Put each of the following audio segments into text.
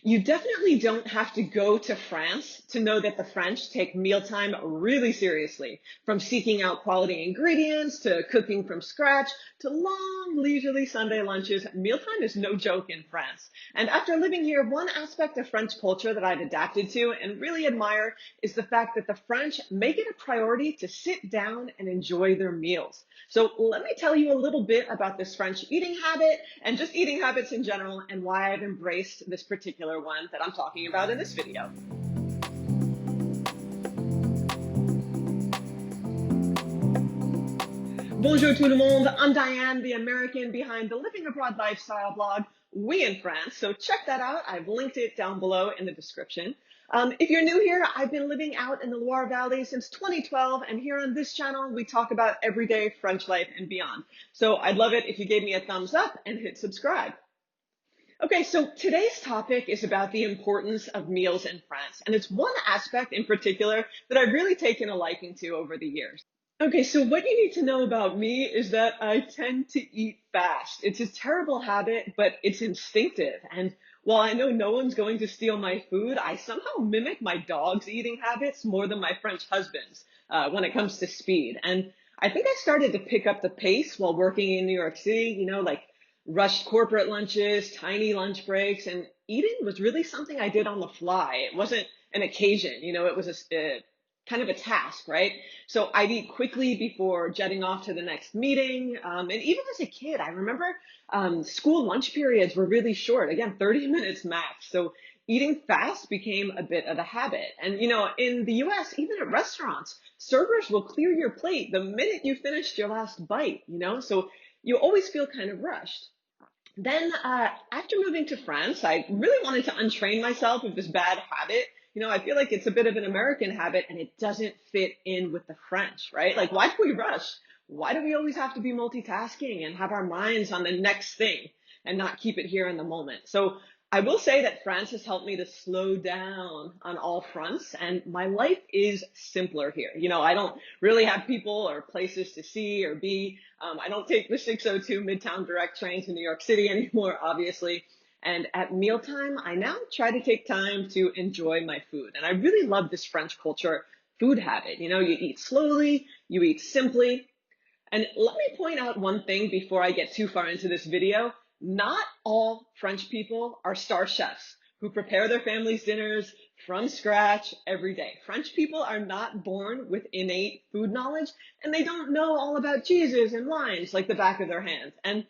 You definitely don't have to go to France to know that the French take mealtime really seriously. From seeking out quality ingredients to cooking from scratch to long, leisurely Sunday lunches, mealtime is no joke in France. And after living here, one aspect of French culture that I've adapted to and really admire is the fact that the French make it a priority to sit down and enjoy their meals. So let me tell you a little bit about this French eating habit and just eating habits in general and why I've embraced this particular one that I'm talking about in this video. Bonjour tout le monde, I'm Diane, the American behind the Living Abroad lifestyle blog, We in France. So check that out. I've linked it down below in the description. If you're new here, I've been living out in the Loire Valley since 2012, and here on this channel, we talk about everyday French life and beyond. So I'd love it if you gave me a thumbs up and hit subscribe. Okay, so today's topic is about the importance of meals in France, and it's one aspect in particular that I've really taken a liking to over the years. Okay, so what you need to know about me is that I tend to eat fast. It's a terrible habit, but it's instinctive. And while I know no one's going to steal my food, I somehow mimic my dog's eating habits more than my French husband's when it comes to speed. And I think I started to pick up the pace while working in New York City, like rushed corporate lunches, tiny lunch breaks, and eating was really something I did on the fly. It wasn't an occasion, it was a kind of a task, right? So I'd eat quickly before jetting off to the next meeting. And even as a kid, I remember school lunch periods were really short, again, 30 minutes max. So eating fast became a bit of a habit. And, in the US, even at restaurants, servers will clear your plate the minute you finished your last bite, so you always feel kind of rushed. Then after moving to France, I really wanted to untrain myself of this bad habit. I feel like it's a bit of an American habit and it doesn't fit in with the French, right? Like, why do we rush? Why do we always have to be multitasking and have our minds on the next thing and not keep it here in the moment? So I will say that France has helped me to slow down on all fronts, and my life is simpler here. I don't really have people or places to see or be. I don't take the 602 Midtown Direct train to New York City anymore, obviously. And at mealtime, I now try to take time to enjoy my food. And I really love this French culture food habit. You eat slowly, you eat simply. And let me point out one thing before I get too far into this video. Not all French people are star chefs who prepare their family's dinners from scratch every day. French people are not born with innate food knowledge, and they don't know all about cheeses and wines like the back of their hands. And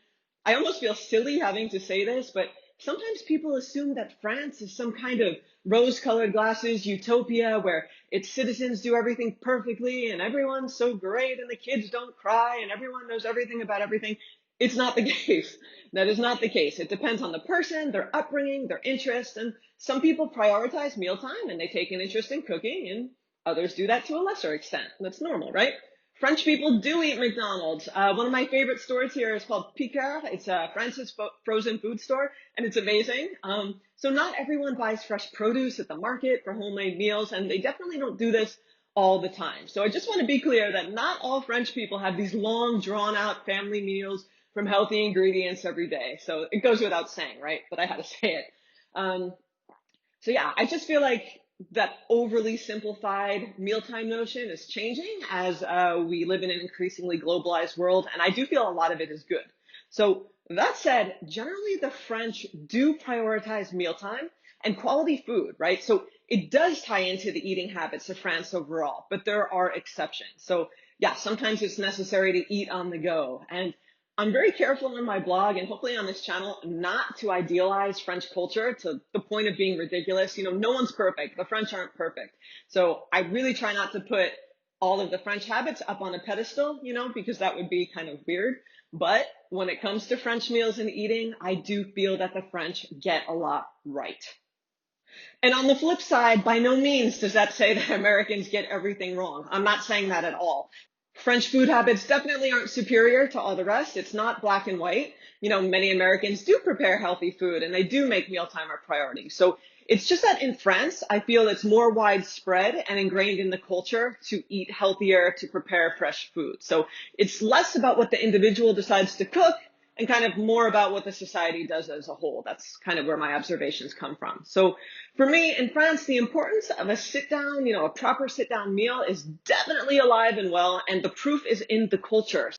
I almost feel silly having to say this, but sometimes people assume that France is some kind of rose-colored glasses utopia where its citizens do everything perfectly and everyone's so great and the kids don't cry and everyone knows everything about everything. It's not the case. That is not the case. It depends on the person, their upbringing, their interests, and some people prioritize mealtime and they take an interest in cooking, and others do that to a lesser extent. That's normal, right? French people do eat McDonald's. One of my favorite stores here is called Picard. It's France's frozen food store, and it's amazing. So not everyone buys fresh produce at the market for homemade meals, and they definitely don't do this all the time. So I just want to be clear that not all French people have these long, drawn-out family meals from healthy ingredients every day. So it goes without saying, right? But I had to say it. So yeah, I just feel like that overly simplified mealtime notion is changing as we live in an increasingly globalized world, and I do feel a lot of it is good. So that said, generally the French do prioritize mealtime and quality food, right? So it does tie into the eating habits of France overall, but there are exceptions. So yeah, sometimes it's necessary to eat on the go, and I'm very careful in my blog and hopefully on this channel not to idealize French culture to the point of being ridiculous. No one's perfect. The French aren't perfect. So I really try not to put all of the French habits up on a pedestal, because that would be kind of weird. But when it comes to French meals and eating, I do feel that the French get a lot right. And on the flip side, by no means does that say that Americans get everything wrong. I'm not saying that at all. French food habits definitely aren't superior to all the rest. It's not black and white. Many Americans do prepare healthy food and they do make mealtime a priority. So it's just that in France, I feel it's more widespread and ingrained in the culture to eat healthier, to prepare fresh food. So it's less about what the individual decides to cook and kind of more about what the society does as a whole. That's kind of where my observations come from. So for me in France, the importance of a sit down, a proper sit down meal is definitely alive and well, and the proof is in the culture.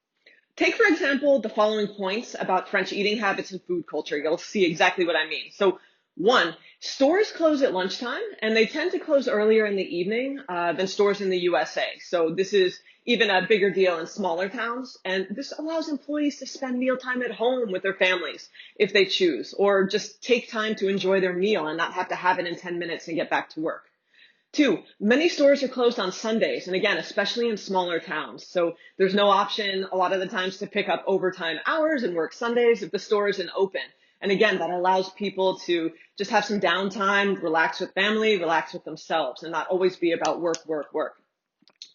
Take, for example, the following points about French eating habits and food culture. You'll see exactly what I mean. So, one, stores close at lunchtime, and they tend to close earlier in the evening than stores in the USA. So this is even a bigger deal in smaller towns, and this allows employees to spend mealtime at home with their families if they choose, or just take time to enjoy their meal and not have to have it in 10 minutes and get back to work. Two, many stores are closed on Sundays, and again, especially in smaller towns. So there's no option a lot of the times to pick up overtime hours and work Sundays if the store isn't open. And again, that allows people to just have some downtime, relax with family, relax with themselves, and not always be about work, work, work.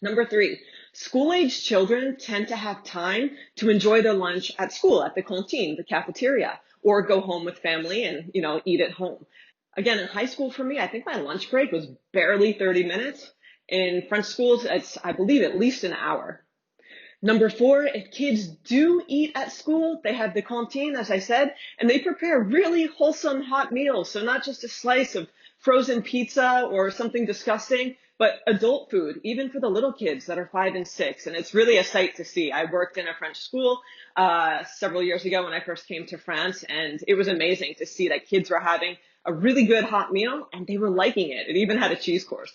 Number three, school-age children tend to have time to enjoy their lunch at school, at the cantine, the cafeteria, or go home with family and, eat at home. Again, in high school for me, I think my lunch break was barely 30 minutes. In French schools, it's, I believe, at least an hour. Number four, if kids do eat at school, they have the cantine, as I said, and they prepare really wholesome hot meals. So not just a slice of frozen pizza or something disgusting, but adult food, even for the little kids that are 5 and 6. And it's really a sight to see. I worked in a French school several years ago when I first came to France, and it was amazing to see that kids were having a really good hot meal and they were liking it. It even had a cheese course.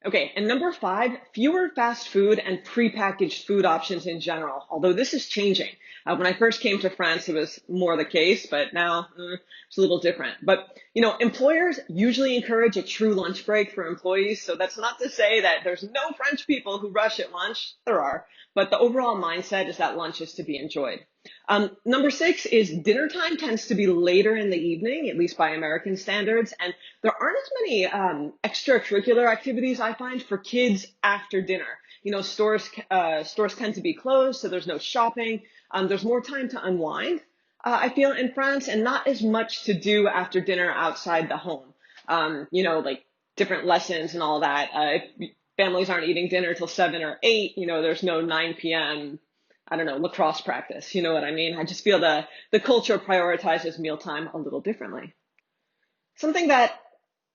Okay, and number five, fewer fast food and prepackaged food options in general, although this is changing. When I first came to France, it was more the case, but now it's a little different. But, employers usually encourage a true lunch break for employees, so that's not to say that there's no French people who rush at lunch. There are, but the overall mindset is that lunch is to be enjoyed. Number six is dinner time tends to be later in the evening, at least by American standards, and there aren't as many extracurricular activities I find for kids after dinner. Stores tend to be closed, so there's no shopping. There's more time to unwind, I feel, in France, and not as much to do after dinner outside the home. Like different lessons and all that. If families aren't eating dinner till 7 or 8, there's no 9 p.m. I don't know, lacrosse practice. You know what I mean? I just feel the culture prioritizes mealtime a little differently. Something that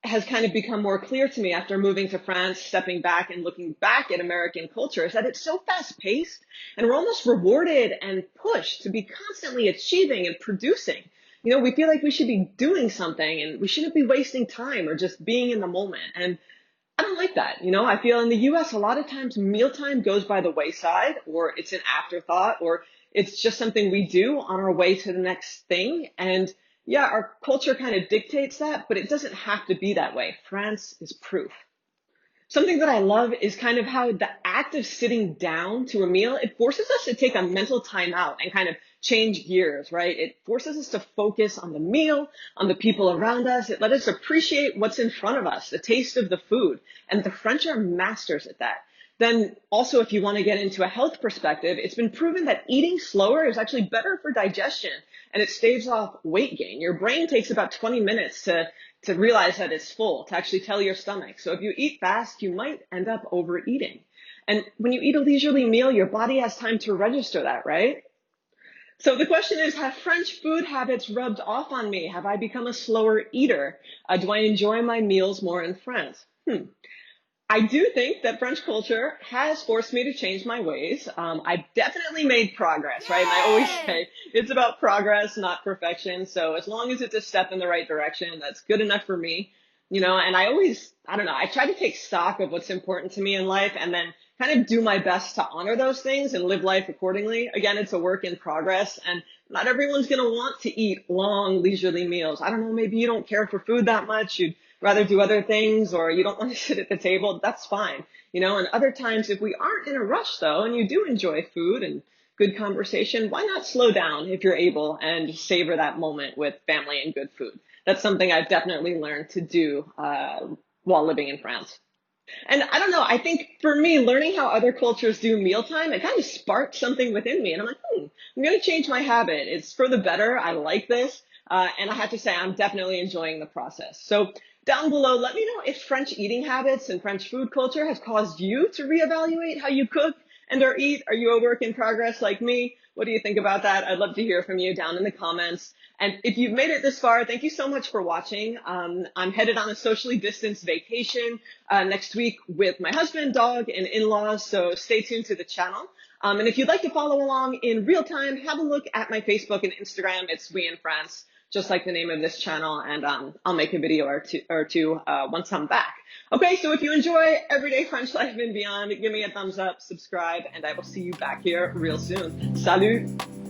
has kind of become more clear to me after moving to France, stepping back and looking back at American culture is that it's so fast paced and we're almost rewarded and pushed to be constantly achieving and producing. We feel like we should be doing something and we shouldn't be wasting time or just being in the moment. And I don't like that. I feel in the US, a lot of times mealtime goes by the wayside, or it's an afterthought, or it's just something we do on our way to the next thing. And yeah, our culture kind of dictates that, but it doesn't have to be that way. France is proof. Something that I love is kind of how the act of sitting down to a meal, it forces us to take a mental time out and kind of change gears, right? It forces us to focus on the meal, on the people around us. It lets us appreciate what's in front of us, the taste of the food. And the French are masters at that. Then also, if you want to get into a health perspective, it's been proven that eating slower is actually better for digestion and it staves off weight gain. Your brain takes about 20 minutes to realize that it's full, to actually tell your stomach. So if you eat fast, you might end up overeating. And when you eat a leisurely meal, your body has time to register that, right? So the question is, have French food habits rubbed off on me? Have I become a slower eater? Do I enjoy my meals more in France? I do think that French culture has forced me to change my ways. I've definitely made progress, right? And I always say it's about progress, not perfection. So as long as it's a step in the right direction, that's good enough for me. And I try to take stock of what's important to me in life and then kind of do my best to honor those things and live life accordingly. Again, it's a work in progress and not everyone's going to want to eat long, leisurely meals. I don't know, maybe you don't care for food that much. You'd rather do other things or you don't want to sit at the table. That's fine. And other times if we aren't in a rush though, and you do enjoy food and good conversation, why not slow down if you're able and savor that moment with family and good food? That's something I've definitely learned to do while living in France. And I don't know, I think for me, learning how other cultures do mealtime, it kind of sparked something within me. And I'm like, I'm going to change my habit. It's for the better. I like this. And I have to say, I'm definitely enjoying the process. So down below, let me know if French eating habits and French food culture has caused you to reevaluate how you cook and or eat. Are you a work in progress like me? What do you think about that? I'd love to hear from you down in the comments. And if you've made it this far, thank you so much for watching. I'm headed on a socially distanced vacation next week with my husband, dog, and in-laws, so stay tuned to the channel. And if you'd like to follow along in real time, have a look at my Facebook and Instagram. It's We in France, just like the name of this channel, and I'll make a video or two once I'm back. Okay, so if you enjoy Everyday French Life and Beyond, give me a thumbs up, subscribe, and I will see you back here real soon. Salut!